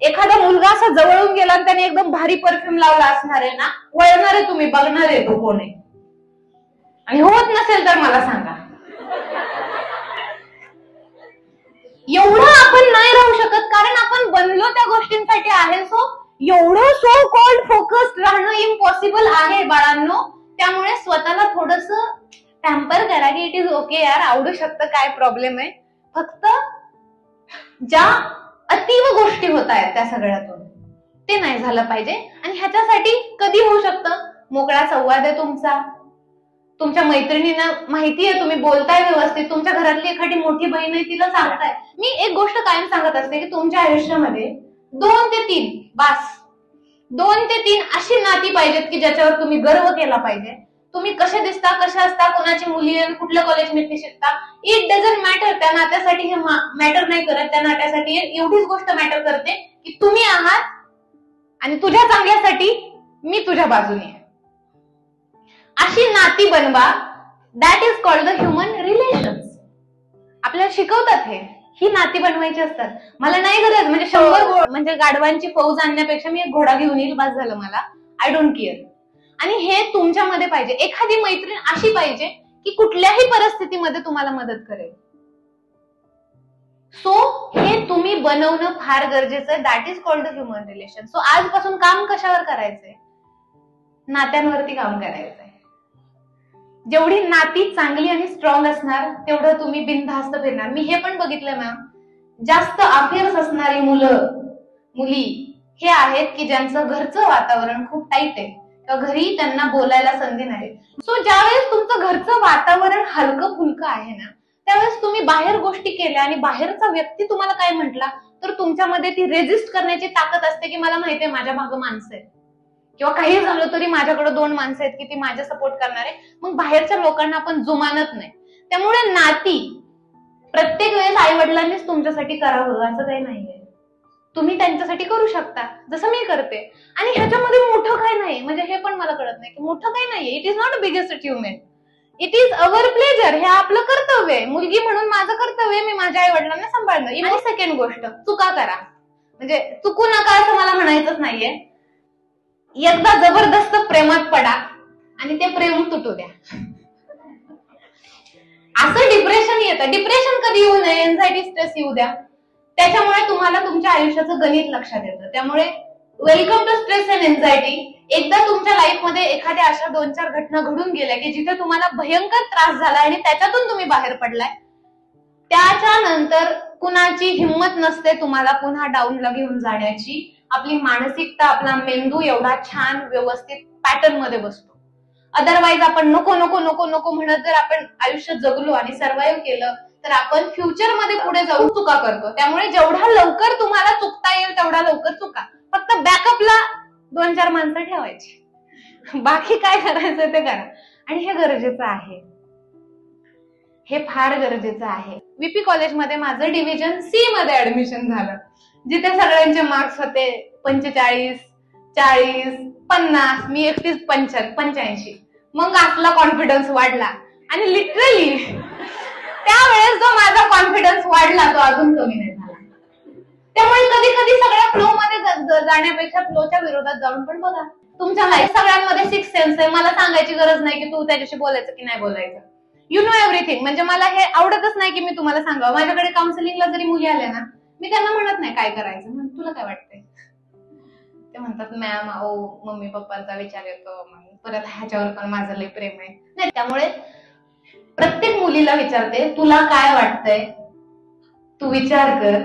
एखादा मुलगा असा जवळून गेला आणि त्याने एकदम भारी परफ्यूम लावला असणार आहे ना, वळणार आहे, तुम्ही बघणार आहे तो कोण आहे. आणि होत नसेल तर मला सांगा. एवढं आपण नाही राहू शकत, कारण आपण बनलो त्या गोष्टींसाठी आहे. सो एवढं सो कॉल्ड फोकस्ड राहणं इम्पॉसिबल आहे बाळांनो. त्यामुळे स्वतःला थोडस टॅम्पर करा की इट इज ओके यार, आवडू शकतं, काय प्रॉब्लेम आहे. फक्त ज्या अतीव गोष्टी होत आहेत त्या सगळ्यातून ते नाही झालं पाहिजे. आणि ह्याच्यासाठी कधी होऊ शकतं, मोकळा संवाद आहे तुमचा, तुमच्या मैत्रिणींना माहिती आहे तुम्ही बोलताय व्यवस्थित, तुमच्या घरातली एखादी मोठी बहीण आहे तिला सांगताय. मी एक गोष्ट कायम सांगत असते की तुमच्या आयुष्यामध्ये 2 ते 3 बास, 2 ते 3 अशी नाती पाहिजेत की ज्याच्यावर तुम्ही गर्व केला पाहिजे. तुम्ही कसे दिसता, कशा असता, कोणाची मुली आहे, कुठल्या कॉलेजमध्ये शिकता, इट डझंट मॅटर. त्या नात्यासाठी हे मॅटर नाही करत. त्या नात्यासाठी एवढीच गोष्ट मॅटर करते की तुम्ही आहात आणि तुझ्या चांगल्यासाठी मी तुझ्या बाजूने आहे. अशी नाती बनवा. That is called the human relations. आपल्याला शिकवतात ही नाती बनवायची असतात. मला नाही गरज म्हणजे 100 म्हणजे गाढवांची फौज आणण्यापेक्षा मी एक घोडा घेऊन येईल, बस झालं मला. I don't care. आणि हे तुमच्यामध्ये पाहिजे. एखादी मैत्रीण अशी पाहिजे की कुठल्याही परिस्थितीमध्ये तुम्हाला मदत करेल. सो हे तुम्ही बनवणं फार गरजेचं आहे. That is called the human relation. So आजपासून काम कशावर करायचंय? नात्यांवरती काम करायचंय. जेवढी नाती चांगली आणि स्ट्रॉंग असणार तेवढं तुम्ही बिनधास्त फिरणार. मी हे पण बघितलंय मॅम, जास्त अफेअर्स असणारी मुली हे आहेत की ज्यांचं घरचं वातावरण खूप टाईट आहे, घरी त्यांना बोलायला संधी नाही. सो ज्यावेळेस तुमचं घरचं वातावरण हलकं फुलकं आहे ना, त्यावेळेस तुम्ही बाहेर गोष्टी केल्या आणि बाहेरचा व्यक्ती तुम्हाला काय म्हटला तर तुमच्यामध्ये ती रेजिस्ट करण्याची ताकद असते की मला माहितीये माझ्या मागं माणसं आहेत, किंवा काही झालं तरी माझ्याकडे 2 माणसं आहेत की ती माझ्या सपोर्ट करणारे. मग बाहेरच्या लोकांना आपण जुमानत नाही. त्यामुळे नाती प्रत्येक वेळेस आई वडिलांनीच तुमच्यासाठी करावं असं काही नाहीये. तुम्ही त्यांच्यासाठी करू शकता, जसं मी करते. आणि ह्याच्यामध्ये मोठं काय नाही, म्हणजे हे पण मला कळत नाही की मोठं काय नाहीये. It is not a biggest achievement. It is our pleasure. हे आपलं कर्तव्य आहे. मुलगी म्हणून माझं कर्तव्य मी माझ्या आई वडिलांना सांभाळणं. आणि सेकंड गोष्ट, चुका करा, म्हणजे चुकू नका असं मला म्हणायचंच नाहीये. एकदा जबरदस्त प्रेमात पडा आणि ते प्रेम तुटू द्या. असं डिप्रेशन येतं. डिप्रेशन कधी येऊ नये, एन्झायटी स्ट्रेस येऊ द्या. त्याच्यामुळे तुम्हाला तुमच्या आयुष्याचं गणित लक्षात येतं. त्यामुळे welcome to stress and anxiety. एकदा तुमच्या लाईफमध्ये एखाद्या अशा 2-4 घटना घडून गेल्या की जिथे तुम्हाला भयंकर त्रास झाला आणि त्याच्यातून तुम्ही बाहेर पडलाय, त्याच्यानंतर कुणाची हिंमत नसते तुम्हाला पुन्हा डाऊनला घेऊन जाण्याची. आपली मानसिकता, आपला मेंदू एवढा छान व्यवस्थित पॅटर्न मध्ये बसतो. अदरवाईज आपण नको नको नको नको म्हणत जर आपण आयुष्य जगलो आणि सर्व्हाइव्ह केलं तर आपण फ्युचर मध्ये पुढे जाऊन चुका करतो. त्यामुळे जेवढा लवकर तुम्हाला चुकता येईल तेवढा लवकर चुका. फक्त बॅकअपला 2-4 माणसं ठेवायची, बाकी काय करायचं ते करा. आणि हे गरजेचं आहे, हे फार गरजेचं आहे. VP कॉलेजमध्ये माझं डिव्हिजन C मध्ये ऍडमिशन झालं, जिथे सगळ्यांचे मार्क्स होते 45, 40, 50, मी 31, 85. मग आपला कॉन्फिडन्स वाढला आणि लिटरली त्यावेळेस जो माझा कॉन्फिडन्स वाढला तो अजून कमी नाही झाला. त्यामुळे कधी कधी सगळ्या फ्लो मध्ये जाण्यापेक्षा फ्लोच्या विरोधात जाऊन पण बघा. तुमच्या लाईफ सगळ्यांमध्ये 6 सेन्स आहे. मला सांगायची गरज नाही की तू त्याच्याशी बोलायचं की नाही बोलायचं. You know everything. म्हणजे मला हे आवडतच नाही की मी तुम्हाला सांगावं. माझ्याकडे काउन्सिलिंगला जरी मुली आल्या ना, मी त्यांना म्हणत नाही काय करायचं, तुला काय वाटतंय. ते म्हणतात मॅम मम्मी पप्पांचा विचार येतो, परत ह्याच्यावर पण माझं लय प्रेम आहे. नाही, त्यामुळे प्रत्येक मुलीला विचारते तुला काय वाटतंय, तू विचार कर,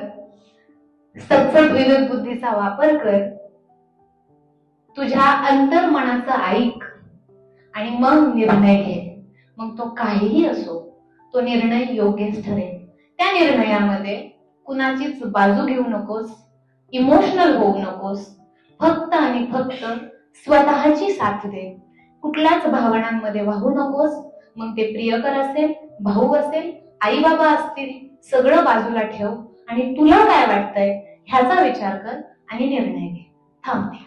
सचट विवेक बुद्धीचा वापर कर, तुझ्या अंतर्मनाचं ऐक आणि मग निर्णय घे. मग तो काहीही असो, तो निर्णय योग्यच ठरेल. त्या निर्णयामध्ये कुणाचीच बाजू घेऊ नकोस, इमोशनल होऊ नकोस. फक्त आणि फक्त स्वतःची साथ दे. कुठल्याच भावनांमध्ये वाहू नकोस. मग ते प्रियकर असेल, भाऊ असेल, आई बाबा असतील, सगळं बाजूला ठेव आणि तुला काय वाटतंय ह्याचा विचार कर आणि निर्णय घे. थांबते.